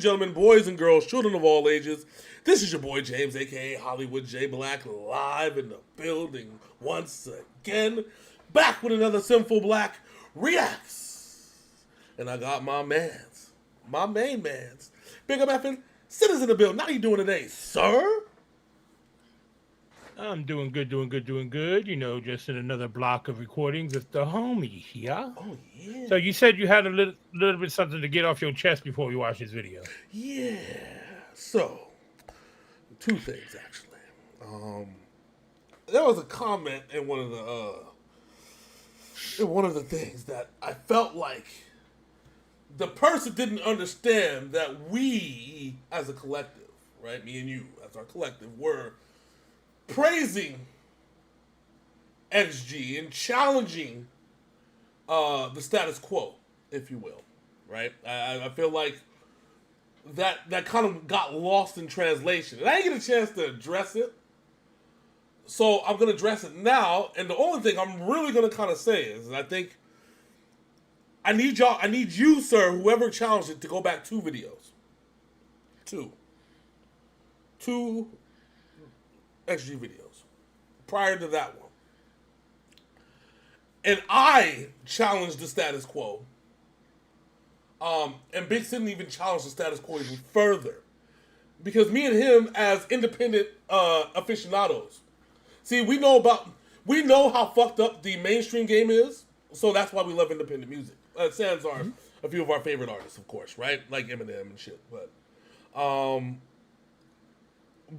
gentlemen, boys and girls, children of all ages, this is your boy James, aka Hollywood J Black, live in the building once again, back with another Synful Blaq reacts. And I got my main mans, Big up effing Sinners in the building. How you doing today, sir? I'm doing good. You know, just in another block of recordings with the homie, yeah? Oh, yeah. So you said you had a little bit something to get off your chest before we watch this video. Yeah. So, two things, actually. There was a comment in one of the things that I felt like the person didn't understand that we, as a collective, right, me and you, as our collective, were praising XG and challenging the status quo, if you will, right? I feel like that kind of got lost in translation, and I didn't get a chance to address it, so I'm going to address it now. And the only thing I'm really going to kind of say is, I think I need you, sir, whoever challenged it, to go back 2 videos, two XG videos prior to that one. And I challenged the status quo. And Big Sin even challenged the status quo even further. Because me and him, as independent aficionados, see, we know how fucked up the mainstream game is, so that's why we love independent music. Sans are a few of our favorite artists, of course, right? Like Eminem and shit.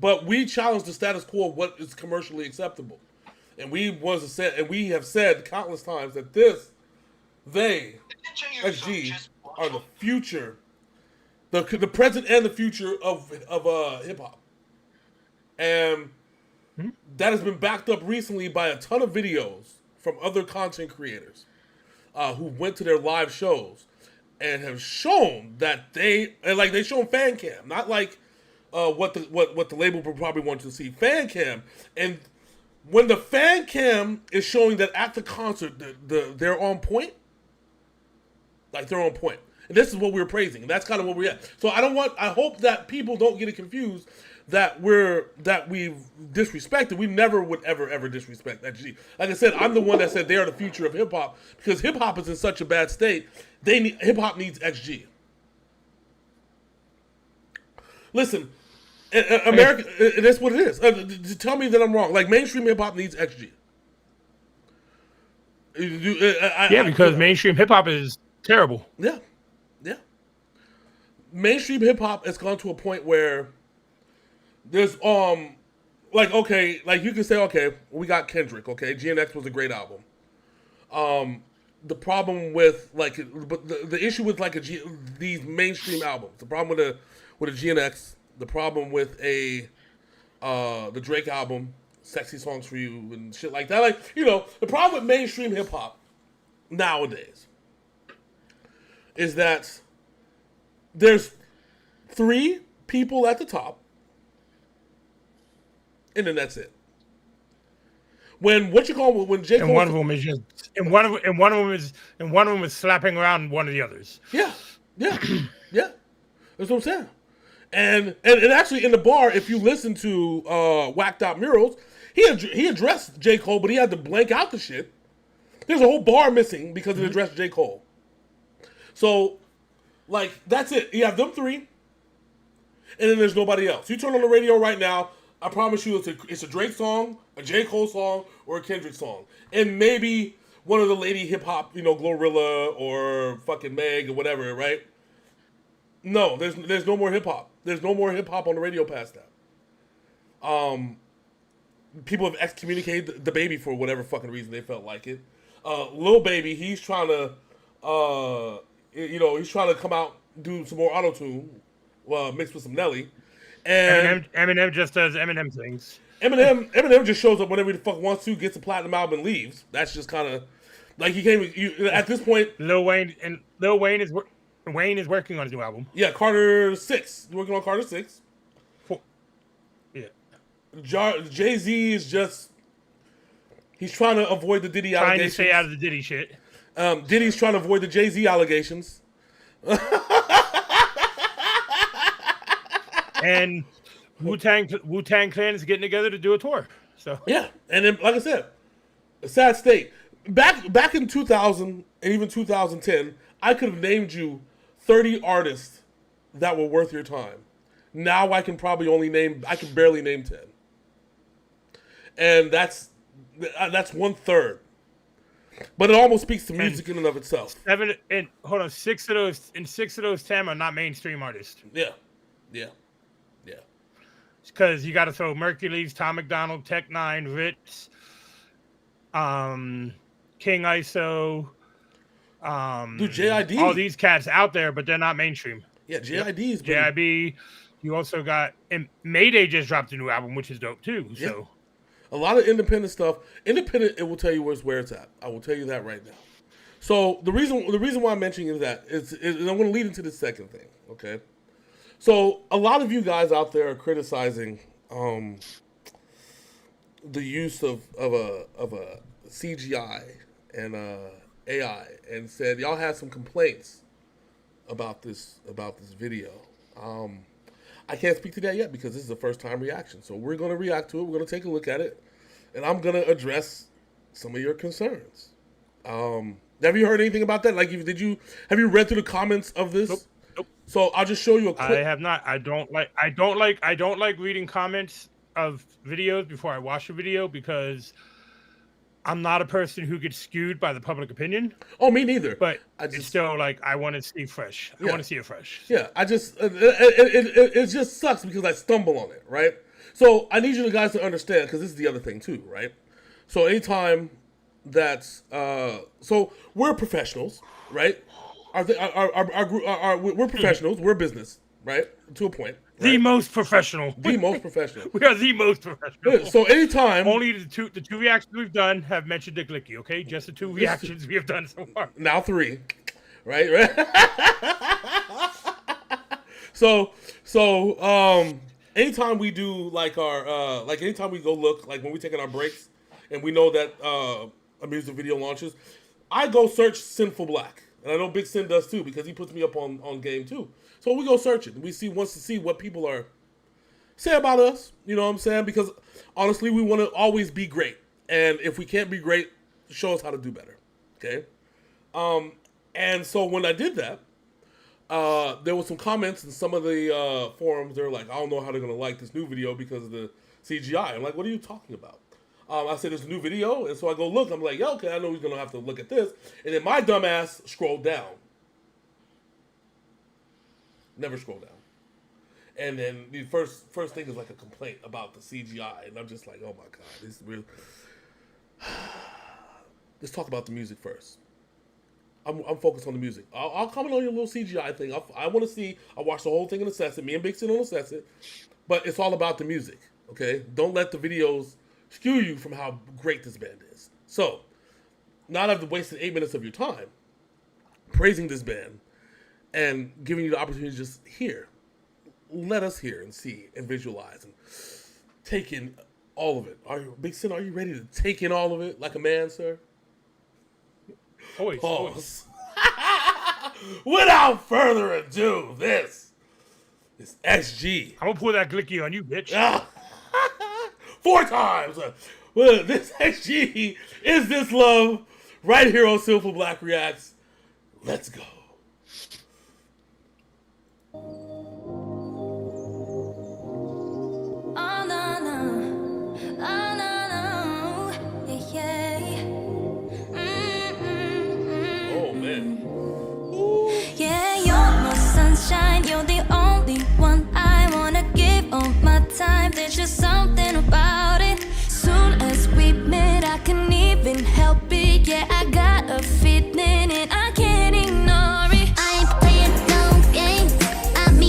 But we challenge the status quo of what is commercially acceptable. And we have said countless times that XG, are the future, the present and the future of hip hop. And that has been backed up recently by a ton of videos from other content creators who went to their live shows and have shown that they shown fan cam, not like what the label would probably want to see, fan cam. And when the fan cam is showing that at the concert they're on point, like they're on point. And this is what we're praising, and that's kind of what we're at. So I hope that people don't get it confused that we've disrespected. We never would ever disrespect XG. Like I said, I'm the one that said they are the future of hip hop, because hip hop is in such a bad state. Hip hop needs XG. Listen, America, that's what it is. Tell me that I'm wrong. Like, mainstream hip hop needs XG. Because mainstream hip hop is terrible. Yeah. Mainstream hip hop has gone to a point where there's you can say, okay, we got Kendrick. Okay, GNX was a great album. The problem with the issue with these mainstream albums, the problem with a GNX. The problem with the Drake album, Sexy Songs for You and shit like that. The problem with mainstream hip hop nowadays is that there's 3 people at the top, and then that's it. When J. Cole, one of them is just one of them is slapping around one of the others. Yeah. That's what I'm saying. And actually in the bar, if you listen to Whacked Out Murals, he addressed J. Cole, but he had to blank out the shit. There's a whole bar missing because it addressed J. Cole. So, that's it. You have them 3, and then there's nobody else. You turn on the radio right now, I promise you it's a Drake song, a J. Cole song, or a Kendrick song. And maybe one of the lady hip-hop, Glorilla or fucking Meg or whatever, right? No, there's no more hip-hop. There's no more hip-hop on the radio past that. People have excommunicated the Baby for whatever fucking reason they felt like it. Lil Baby, he's trying to, he's trying to come out, do some more auto-tune, mixed with some Nelly. And Eminem just does Eminem things. Eminem just shows up whenever the fuck wants to, gets a platinum album, and leaves. That's just kind of like he came. At this point, Lil Wayne is working on his new album. Yeah, Carter 6. He's working on Carter 6. Yeah. Jay-Z is just, he's trying to avoid the Diddy allegations. Trying to stay out of the Diddy shit. Diddy's trying to avoid the Jay-Z allegations. And Wu-Tang Clan is getting together to do a tour. So Yeah, and then like I said, a sad state. Back in 2000 and even 2010, I could have named you 30 artists that were worth your time. Now I can barely name 10. And that's 1/3. But it almost speaks to music in and of itself. 6 of those 10 are not mainstream artists. Yeah. Because you got to throw Mercules, Tom McDonald, Tech Nine, Ritz, King ISO, Dude, JID. all these cats out there, but they're not mainstream. Yeah, JID's JIB. You also got, and Mayday just dropped a new album, which is dope too. Yeah. So a lot of independent stuff. Independent, it will tell you where it's at. I will tell you that right now. So the reason why I'm mentioning that is and I'm going to lead into the second thing. Okay. So a lot of you guys out there are criticizing the use of a CGI and AI, and said y'all had some complaints about this video. I can't speak to that yet because this is a first time reaction. So we're going to react to it. We're going to take a look at it, and I'm going to address some of your concerns. Have you heard anything about that? Like, have you read through the comments of this? Nope. So I'll just show you a clip. I have not. I don't like reading comments of videos before I watch a video because I'm not a person who gets skewed by the public opinion. Oh, me neither. But it's still like I want to see fresh. I want to see it fresh. Yeah, I just it just sucks because I stumble on it, right? So I need you guys to understand, because this is the other thing too, right? So anytime that's so we're professionals, right? We're professionals. We're business, right? To a point. Right? The most professional. The most professional. We are the most professional. So anytime. Only the two reactions we've done have mentioned Dick Licky, okay? Just the 2 reactions we have done so far. Now 3. Right? So anytime we do like our anytime we go look, like when we're taking our breaks and we know that a music video launches, I go search Synful Blaq. And I know Big Sin does too, because he puts me up on game too. So we go search it. And we wants to see what people are say about us. You know what I'm saying? Because honestly, we want to always be great. And if we can't be great, show us how to do better. Okay? And so when I did that, there was some comments in some of the forums. They're like, I don't know how they're going to like this new video because of the CGI. I'm like, what are you talking about? I said, there's a new video. And so I go look. I'm like, yeah, okay, I know he's going to have to look at this. And then my dumbass scrolled down. Never scroll down. And then the first thing is like a complaint about the CGI. And I'm just like, oh my God, this is real. Let's talk about the music first. I'm focused on the music. I'll comment on your little CGI thing. I want to see. I watched the whole thing and assess it. Me and Big Sin will assess it. But it's all about the music, okay? Don't let the videos skew you from how great this band is. So, now that I've wasted 8 minutes of your time praising this band and giving you the opportunity to just hear, let us hear and see and visualize and take in all of it. Big Sin, are you ready to take in all of it like a man, sir? Always. Pause. Without further ado, this is SG. I'm gonna pull that Glicky on you, bitch. 4 times. Well, this SG is this love right here on Synful Blaq Reacts. Let's go. You're the only one I wanna give all my time. There's just something about it. Soon as we met, I couldn't even help it. Yeah, I got a feeling and I can't ignore it. I ain't playing no games. I'm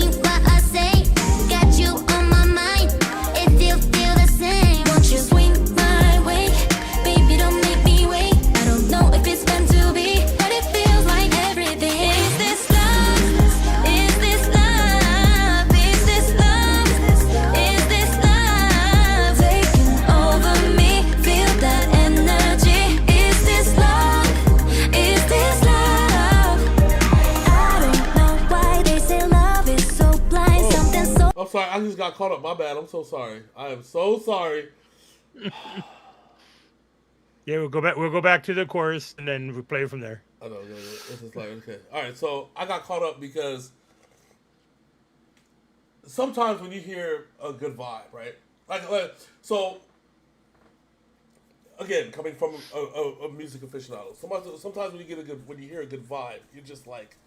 I just got caught up. My bad. I'm so sorry. I am so sorry. Yeah, we'll go back. We'll go back to the chorus and then we'll play from there. I know. It's just like, okay. All right. So I got caught up because sometimes when you hear a good vibe, right? Like so. Again, coming from a music aficionado, sometimes when you hear a good vibe, you're just like,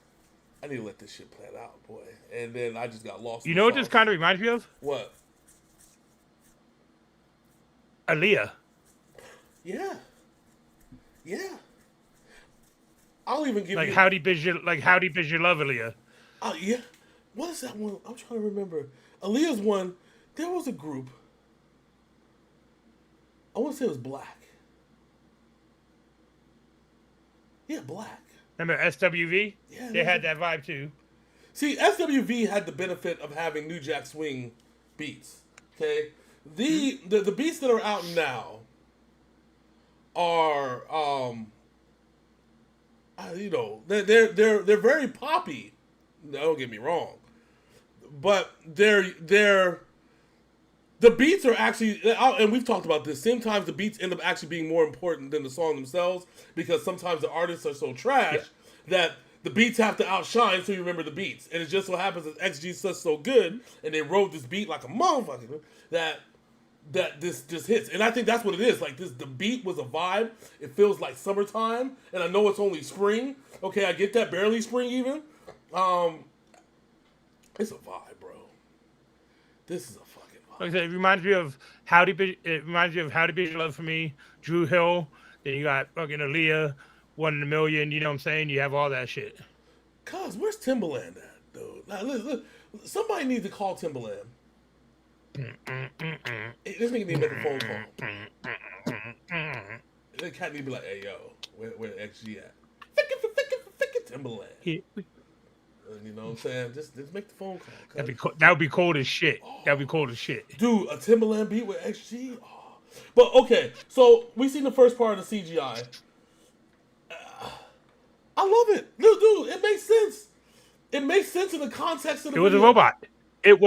I need to let this shit play out, boy. And then I just got lost. You know what this kind of reminds me of? What? Aaliyah. Yeah. I'll even give like you Howdy Biz Your Love, Aaliyah. Oh yeah. What is that one? I'm trying to remember. Aaliyah's one. There was a group. I want to say it was Blaq. Yeah, Blaq. Remember SWV? Yeah, they had that vibe too. See, SWV had the benefit of having New Jack Swing beats. Okay, the beats that are out now are they're very poppy. Don't get me wrong, but the beats are actually, and we've talked about this, sometimes the beats end up actually being more important than the song themselves, because sometimes the artists are so trash that the beats have to outshine so you remember the beats. And it just so happens that XG is so good, and they wrote this beat like a motherfucker, that this just hits. And I think that's what it is. Like, the beat was a vibe. It feels like summertime, and I know it's only spring. Okay, I get that, barely spring even. It's a vibe, bro. This is a fucking vibe. Like I said, it reminds me of Howdy Biz Your Love for me, Drew Hill. Then you got fucking Aaliyah, 1 in a Million. You know what I'm saying? You have all that shit. Cuz, where's Timbaland at, dude? Now, listen, somebody needs to call Timbaland. This nigga need to make a phone call. The cat need to be like, hey, yo, where XG at? Fucking Timbaland. You know what I'm saying? Just make the phone call. That would be cold as shit. That would be cold as shit. Dude, a Timbaland beat with XG? Oh. But, okay, so we seen the first part of the CGI. I love it. Dude, it makes sense. It makes sense in the context of the video. It was a robot. It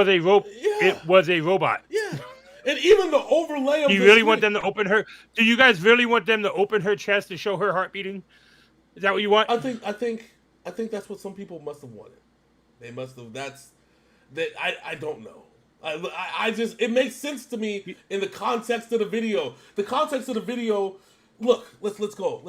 was a robot. Yeah. And even the overlay of Do you really want them to open her? Do you guys really want them to open her chest to show her heart beating? Is that what you want? I think that's what some people must have wanted. They must have. I don't know. I just, it makes sense to me in the context of the video. The context of the video. Look, let's go.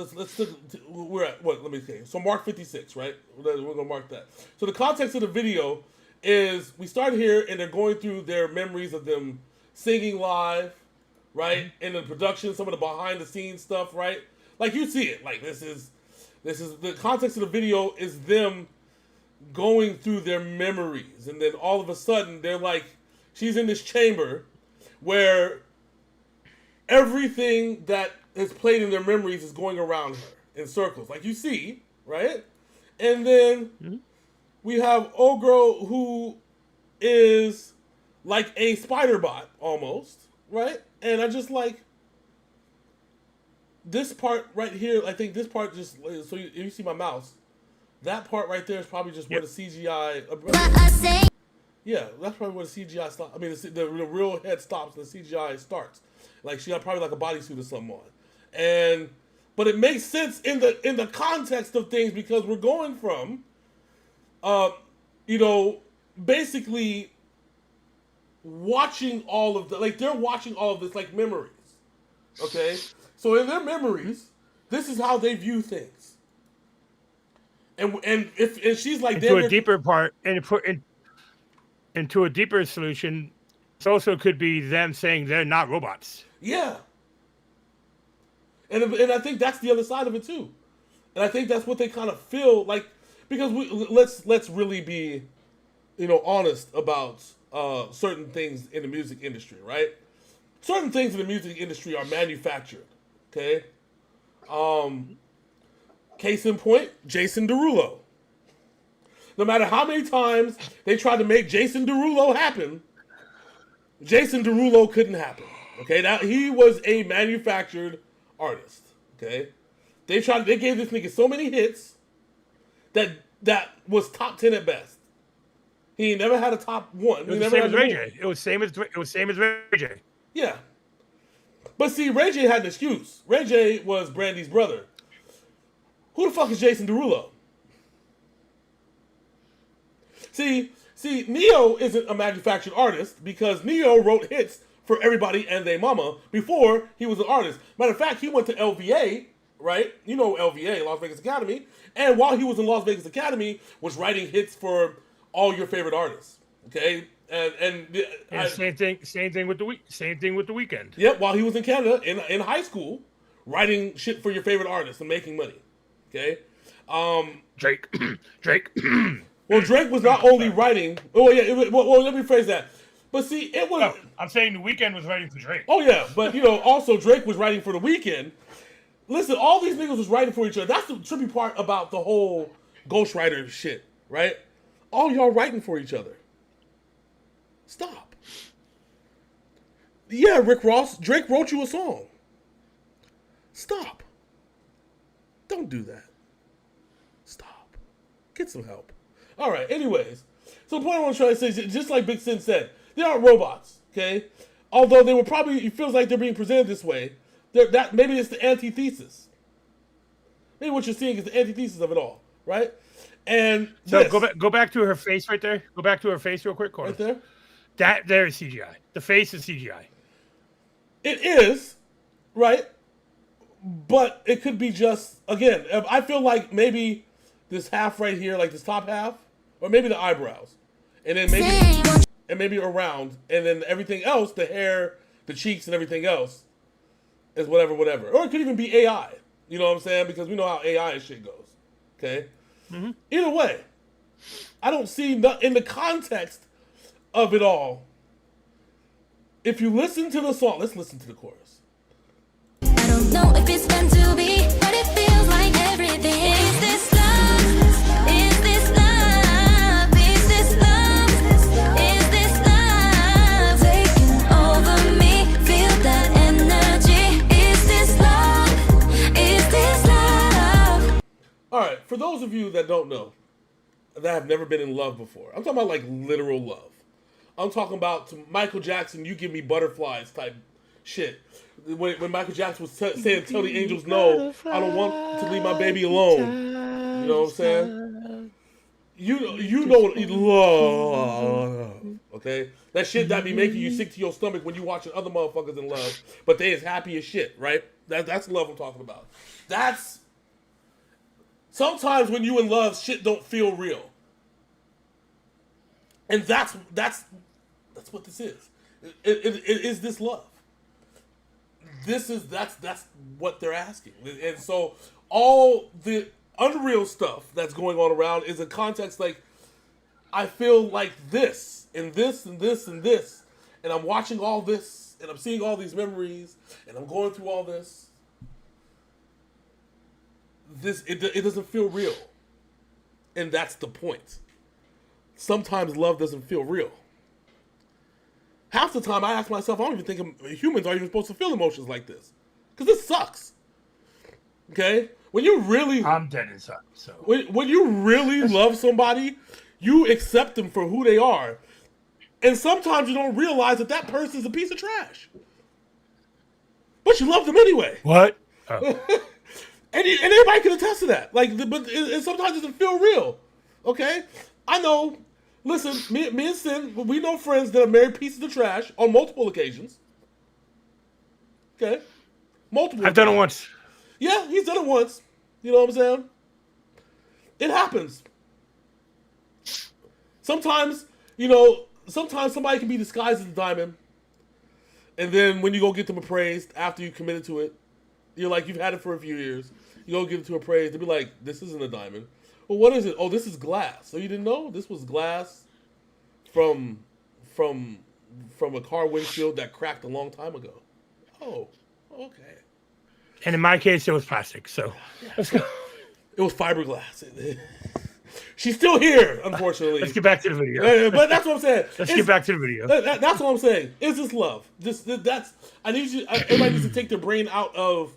We're at what? Let me see. So mark 56, right? We're gonna mark that. So the context of the video is we start here and they're going through their memories of them singing live, right? And the production, some of the behind the scenes stuff, right? Like, you see it. Like, this is the context of the video is them going through their memories, and then all of a sudden they're like, she's in this chamber where everything that is played in their memories is going around her in circles, like you see, right? And then we have old girl who is like a spider bot almost, right? And I just like this part right here. I think this part just, so you see my mouse, that part right there is probably just where the CGI. Yeah, that's probably where the CGI stops. I mean, the real head stops and the CGI starts. Like, she got probably like a bodysuit or something on, but it makes sense in the context of things, because we're going from, basically watching all of they're watching all of this like memories. Okay, so in their memories, this is how they view things. And she's like, into a deeper part, and into a deeper solution, it also could be them saying they're not robots. Yeah. And I think that's the other side of it too. And I think that's what they kind of feel like, because let's really be, honest about certain things in the music industry, right? Certain things in the music industry are manufactured. Okay. Case in point, Jason Derulo. No matter how many times they tried to make Jason Derulo happen, Jason Derulo couldn't happen. Okay, now he was a manufactured artist. Okay, they gave this nigga so many hits that was top 10 at best. He ain't never had a top one. It was the same as Ray J. It was same as Ray J. Yeah. But see, Ray J had an excuse. Ray J was Brandy's brother. Who the fuck is Jason Derulo? See, Neo isn't a manufactured artist because Neo wrote hits for everybody and their mama before he was an artist. Matter of fact, he went to LVA, right? You know LVA, Las Vegas Academy. And while he was in Las Vegas Academy, was writing hits for all your favorite artists. Okay? And same thing with the Weeknd. Yep, while he was in Canada in high school, writing shit for your favorite artists and making money. Okay? Drake. Well, Drake was not only writing. Oh yeah. Well, let me phrase that. But see, it was. No, I'm saying the Weeknd was writing for Drake. Oh yeah, but also Drake was writing for the Weeknd. Listen, all these niggas was writing for each other. That's the trippy part about the whole ghostwriter shit, right? All y'all writing for each other. Stop. Yeah, Rick Ross, Drake wrote you a song. Stop. Don't do that. Stop. Get some help. All right, anyways. So the point I want to try to say is, just like Big Sin said, they aren't robots, okay? Although they were probably, it feels like they're being presented this way. Maybe it's the antithesis. Maybe what you're seeing is the antithesis of it all, right? And so go back to her face right there. Go back to her face real quick, Corey. Right there? That there is CGI. The face is CGI. It is, right? But it could be just, again, I feel like maybe this half right here, like this top half, or maybe the eyebrows. And then maybe around, and then everything else, the hair, the cheeks, and everything else is whatever. Or it could even be AI. You know what I'm saying? Because we know how AI and shit goes. Okay? Mm-hmm. Either way, I don't see, in the context of it all, if you listen to the song, let's listen to the chorus. I don't know if it's meant to be, but it feels like everything. Is this love? Is this love? Is this love? Is this love? Taking over me, feel that energy. Is this love? Is this love? All right, for those of you that don't know, that have never been in love before, I'm talking about like literal love. I'm talking about to Michael Jackson, you give me butterflies type shit. When Michael Jackson was saying, tell the angels no, I don't want to leave my baby alone. You know what I'm saying? You know what love, okay? That shit that be making you sick to your stomach when you watching other motherfuckers in love, but they is happy as shit, right? That's love I'm talking about. That's sometimes when you in love, shit don't feel real. And that's what this is. It is this love. That's what they're asking. And so all the unreal stuff that's going on around is a context like, I feel like this, and this, and this, and this, and I'm watching all this, and I'm seeing all these memories, and I'm going through all this. It doesn't feel real. And that's the point. Sometimes love doesn't feel real. Half the time I ask myself, I don't even think humans are even supposed to feel emotions like this. Because this sucks. Okay? When you really... I'm dead inside, so... When you really love somebody, you accept them for who they are. And sometimes you don't realize that person's a piece of trash. But you love them anyway. What? Oh. and everybody can attest to that. But sometimes it doesn't feel real. Okay? I know... Listen, me and Sin, we know friends that have married pieces of trash on multiple occasions. Okay? I've done it once. Yeah, he's done it once. You know what I'm saying? It happens. Sometimes somebody can be disguised as a diamond. And then when you go get them appraised after you committed to it, you're like, you've had it for a few years. You go get it to appraised, they'll be like, this isn't a diamond. Well, what is it? Oh, this is glass. So you didn't know? This was glass from a car windshield that cracked a long time ago. Oh, okay. And in my case, it was plastic, so let's go. It was fiberglass. She's still here, unfortunately. Let's get back to the video. But that's what I'm saying. Let's get back to the video. That's what I'm saying. Is this love? Everybody needs to take their brain out of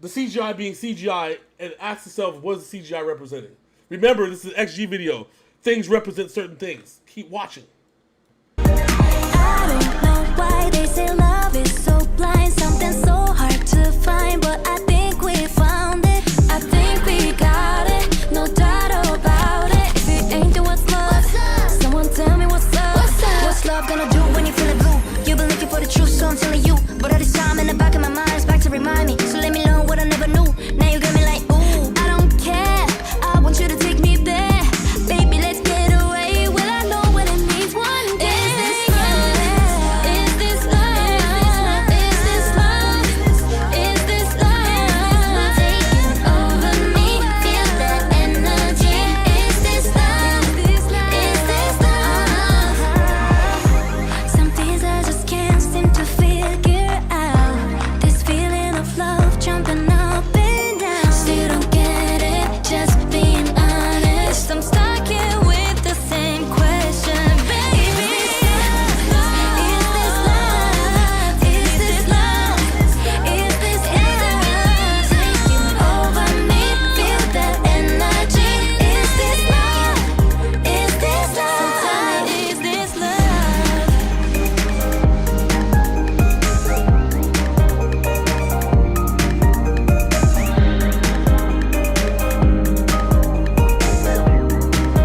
the CGI being CGI and ask yourself, what is the CGI representing? Remember, this is an XG video. things represent certain things. Keep watching. I don't know why they say love is so blind, something so hard to find, but I think we found it. I think we got it, no doubt about it. If it ain't then what's love? Someone tell me what's up. What's love gonna do when you feeling blue? You've been looking for the truth, so I'm telling you. But all this time in the back of my mind is back to remind me. So let me learn what I never knew. Now you got me like, ooh, I don't care. I want you to take me there. Baby, let's get away. Will I know what it means one day? Is this love? Is this love? Is this love? Taking over me, feel that energy. Is this love? Is this love? Some things I just can't seem to figure out. This feeling of love jumping up and down. Still don't get it, just being honest. I'm stuck here with the same question, baby. Is this love? Is this love? Is this love? Taking over me, feel that energy. Is this love? Is this love? Is this love?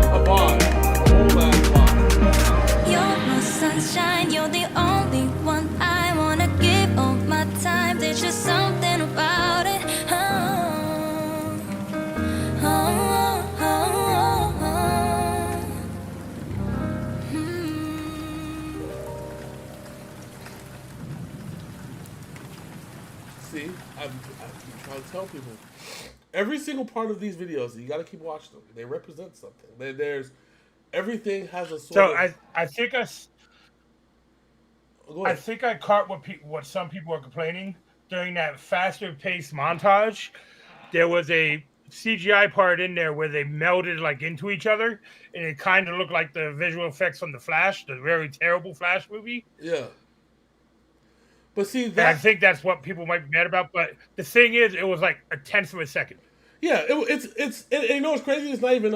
A vibe. Whole ass vibe. You're my sunshine, you're the only one I wanna give all my time. There's just something about it. Oh, oh, oh, oh, oh. See, I'm trying to tell people. Every single part of these videos, you got to keep watching them. They represent something. There's everything has a sort So of. I think Go I ahead. think I caught what some people are complaining during that faster paced montage. There was a CGI part in there where they melded like into each other, and it kind of looked like the visual effects from the Flash, the very terrible Flash movie. Yeah. But see And I that. think that's what people might be mad about. But the thing is, it was like a tenth of a second. Yeah, and you know what's crazy? It's not even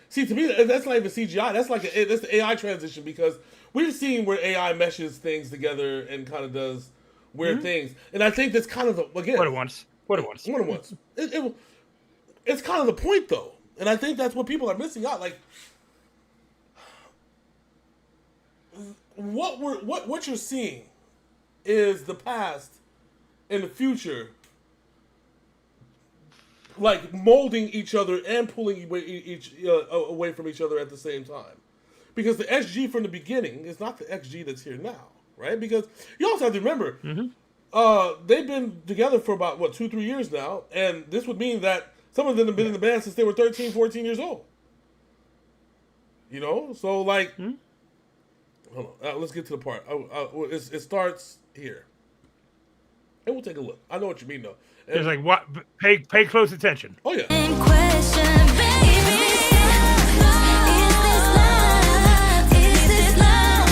See, to me, that's not even CGI. That's like that's the AI transition because we've seen where AI meshes things together and kind of does weird things, and I think that's kind of the again. Put it once. Put it once. More than once. It's kind of the point though, and I think that's what people are missing out. Like, what you're seeing is the past and the future, like molding each other and pulling away from each other at the same time. Because the XG from the beginning is not the XG that's here now, right? Because you also have to remember, they've been together for about, 2-3 years now, and this would mean that some of them have been in the band since they were 13, 14 years old. You know? So, like, hold on, let's get to the part. It starts here. And we'll take a look. I know what you mean, though. And, It's like what? Pay close attention. oh, yeah. In question, baby. Is this love? Is this love?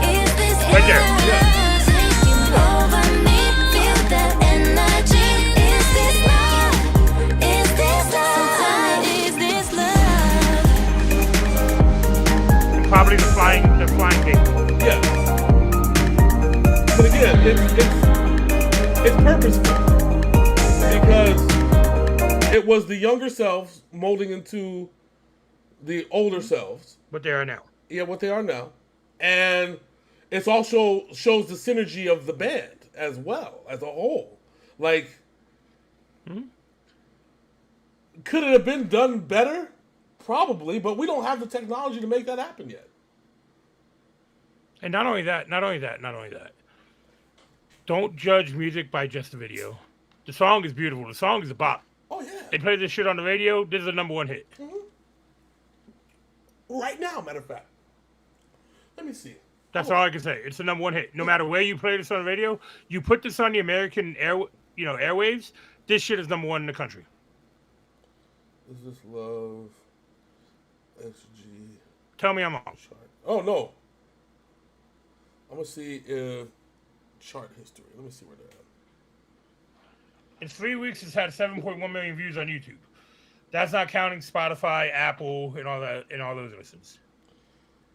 Is this Right there. love? Taking over me, feel that energy. Is this love? Is this love? Is this love? Probably the flying baby. Yeah. But again, it's purposeful. Because it was the younger selves molding into the older selves. What they are now. Yeah, what they are now. And it also shows the synergy of the band as well, as a whole. Like, could it have been done better? Probably, but we don't have the technology to make that happen yet. And not only that. Don't judge music by just the video. The song is beautiful. The song is a bop. Oh, yeah. They play this shit on the radio. This is the #1 hit. Right now, matter of fact. Let me see. That's all I can say. It's the #1 hit. No matter where you play this on the radio, you put this on the American airwaves. This shit is #1 in the country. Is this Love XG Tell me I'm wrong. chart? Oh, no. I'm going to see if chart history. Let me see where they're at. In 3 weeks, it's had 7.1 million views on YouTube. That's not counting Spotify, Apple, and all those listens.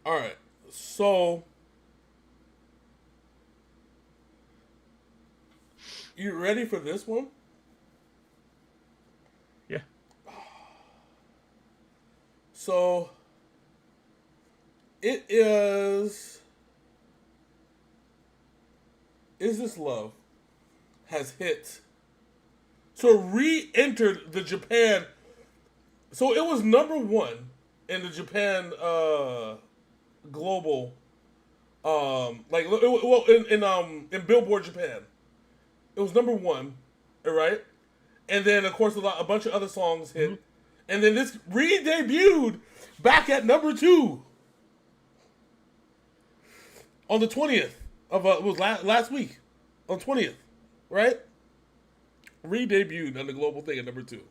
All right. So you ready for this one? Yeah. So it is Is This Love has hit. So it re-entered the Japan. So it was number one in the Japan global, in Billboard Japan. It was number one, right? And then of course a bunch of other songs hit, and then this re-debuted back at number two on the 20th of it was last week, on 20th, right? Re-debuted on the global thing at number two.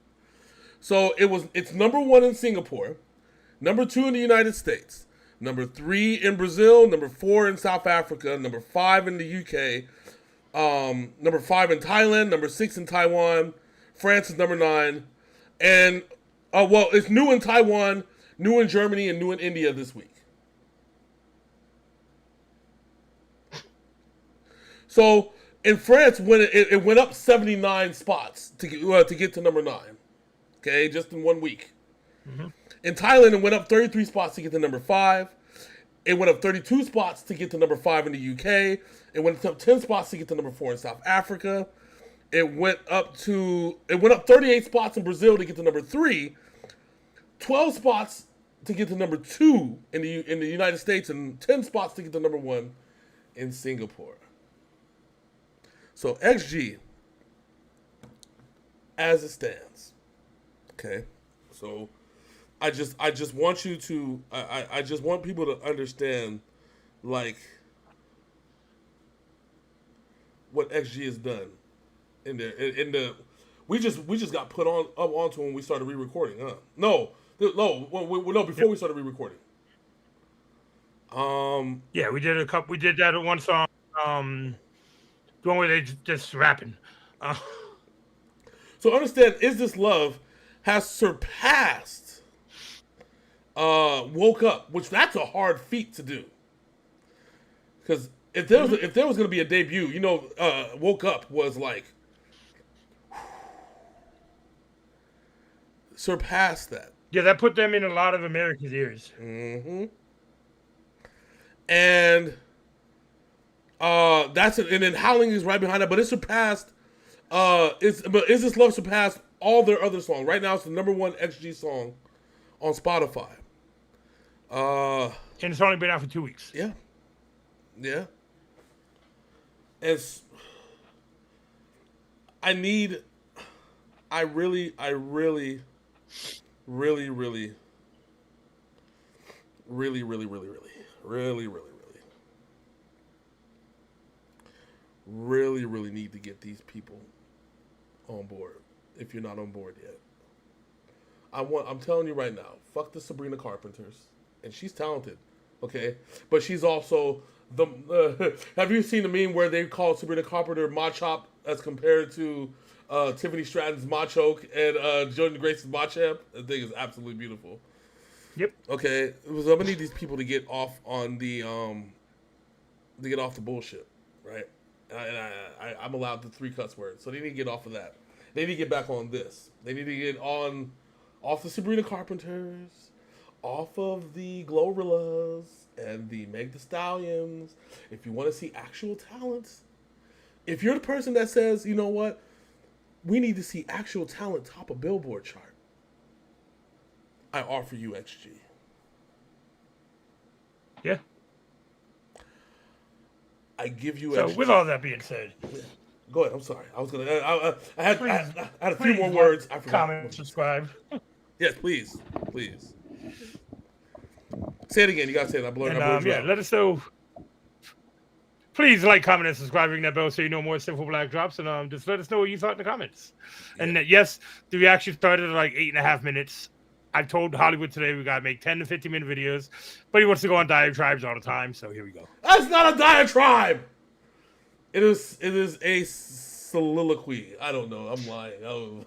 So it's number one in Singapore, number two in the United States, number three in Brazil, number four in South Africa, number five in the UK, number five in Thailand, number six in Taiwan, France is number 9, and it's new in Taiwan, new in Germany, and new in India this week. So in France, when it went up 79 spots to get to number 9, okay, just in 1 week. Mm-hmm. In Thailand, it went up 33 spots to get to number 5. It went up 32 spots to get to number 5 in the UK. It went up 10 spots to get to number 4 in South Africa. It went up 38 spots in Brazil to get to number 3. 12 spots to get to number 2 in the United States, and 10 spots to get to number 1 in Singapore. So XG, as it stands, okay. So I just want you to I just want people to understand, like, what XG has done in the we just got put up onto when we started re-recording, huh? No, before we started re-recording. Yeah, we did that at one song. The one where they just rapping. So understand, Is This Love has surpassed Woke Up, which that's a hard feat to do. Because if there was going to be a debut, Woke Up was like surpassed that. Yeah, that put them in a lot of Americans' ears. Mm-hmm. And that's it. And then Howling is right behind that, but it surpassed. Is This Love surpassed all their other songs? Right now, it's the number 1 XG song on Spotify. And it's only been out for 2 weeks. Yeah. And I really need to get these people on board. If you're not on board yet, I'm telling you right now, fuck the Sabrina Carpenters, and she's talented, okay, but she's also have you seen the meme where they call Sabrina Carpenter Machop as compared to Tiffany Stratton's Machoke and Jordan Grace's Machamp? That thing is absolutely beautiful. Yep. Okay, so I'm gonna need these people to get off on the bullshit, right? And I'm allowed the 3 cuss words, so they need to get off of that. They need to get back on this. They need to get off the Sabrina Carpenters, off of the Glorillas and the Meg Thee Stallions. If you want to see actual talent, if you're the person that says, you know what, we need to see actual talent top a Billboard chart, I offer you XG. Yeah. I give you XG. So with all that being said, go ahead. I'm sorry. I was gonna. I had a few more words. I forgot. Comment, subscribe. Yes, please. Say it again. You gotta say it. I blew it out. Let us know. Please like, comment, and subscribe. Ring that bell so you know more Synful Blaq drops. And just let us know what you thought in the comments. Yeah. And yes, the reaction started at like 8.5 minutes. I've told Hollywood today we gotta make 10 to 15-minute videos, but he wants to go on diatribes all the time. So here we go. That's not a diatribe. It is a soliloquy. I don't know. I'm lying.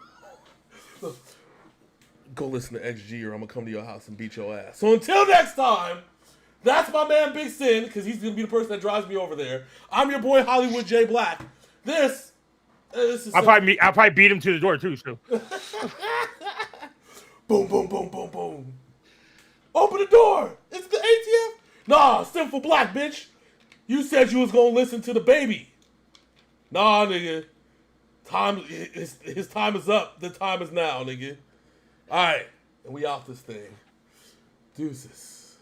go listen to XG or I'm gonna come to your house and beat your ass. So until next time, that's my man Big Sin, because he's gonna be the person that drives me over there. I'm your boy Hollywood J Black. This is I'll probably beat him to the door too. So boom, boom, boom, boom, boom. Open the door. It's the ATF. Nah, Synful Blaq, bitch. You said you was gonna listen to the baby. Nah, nigga. His time is up. The time is now, nigga. All right, and we off this thing. Deuces.